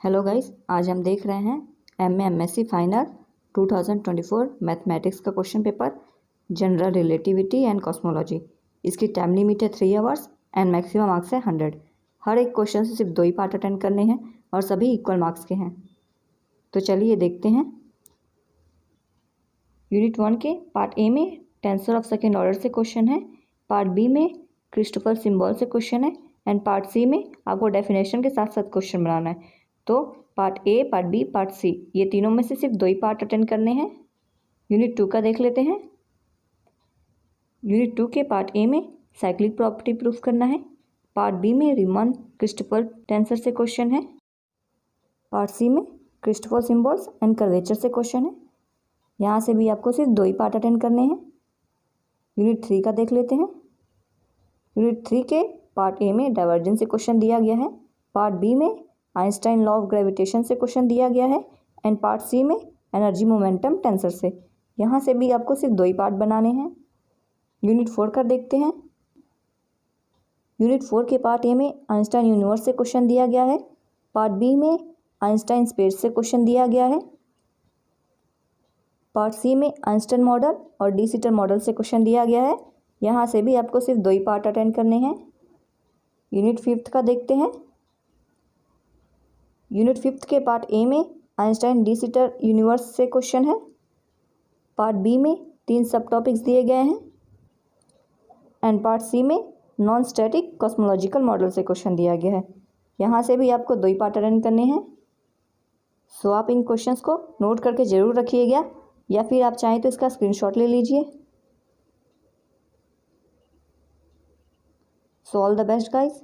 Hello guys, आज हम देख रहे हैं एमएससी फाइनल 2024 मैथमेटिक्स का question paper general relativity and cosmology. इसकी टाइम लिमिट है 3 आवर्स एंड मैक्सिमम मार्क्स है 100। हर एक क्वेश्चन से सिर्फ 2 ही पार्ट अटेंड करने हैं और सभी इक्वल मार्क्स के हैं। तो चलिए देखते हैं। यूनिट 1 के पार्ट ए में टेंसर ऑफ सेकेंड ऑर्डर से क्वेश्चन है, पार्ट बी में क्रिस्टोफर सिंबल से क्वेश्चन है एंड पार्ट सी में आपको डेफिनेशन के साथ साथ क्वेश्चन बनाना है। तो part A, part B, part C, ये तीनों में से सिर्फ 2 ही पार्ट अटेंड करने हैं। यूनिट 2 का देख लेते हैं। यूनिट 2 के पार्ट ए में साइक्लिक प्रॉपर्टी प्रूफ करना है, पार्ट बी में रीमन क्रिस्टोफर टेंसर से क्वेश्चन है, पार्ट सी में क्रिस्टोफर सिंबल्स एंड कर्वेचर से क्वेश्चन है। यहाँ से भी आपको सिर्फ 2 ही पार्ट अटेंड करने हैं। यूनिट 3 का देख लेते हैं। यूनिट 3 के पार्ट ए में डाइवर्जेंस से क्वेश्चन दिया गया है, पार्ट बी में आइंस्टाइन लॉ ऑफ ग्रेविटेशन से क्वेश्चन दिया गया है एंड पार्ट सी में एनर्जी मोमेंटम टेंसर से। यहाँ से भी आपको सिर्फ 2 ही पार्ट बनाने हैं। यूनिट 4 का देखते हैं। यूनिट 4 के पार्ट ए में आइंस्टाइन यूनिवर्स से क्वेश्चन दिया गया है, पार्ट बी में आइंस्टाइन स्पेस से क्वेश्चन दिया गया है, पार्ट सी में आइंस्टाइन मॉडल और डी सिटर मॉडल से क्वेश्चन दिया गया है। यहाँ से भी आपको सिर्फ 2 ही पार्ट अटेंड करने हैं। यूनिट 5 का देखते हैं। यूनिट 5 के पार्ट ए में आइंस्टाइन डी सिटर यूनिवर्स से क्वेश्चन है, पार्ट बी में 3 सब टॉपिक्स दिए गए हैं एंड पार्ट सी में नॉन स्टैटिक कॉस्मोलॉजिकल मॉडल से क्वेश्चन दिया गया है। यहाँ से भी आपको 2 ही पार्ट अटेंड करने हैं। सो आप इन क्वेश्चंस को नोट करके ज़रूर रखिएगा या फिर आप चाहें तो इसका स्क्रीनशॉट ले लीजिए। So all the best guys.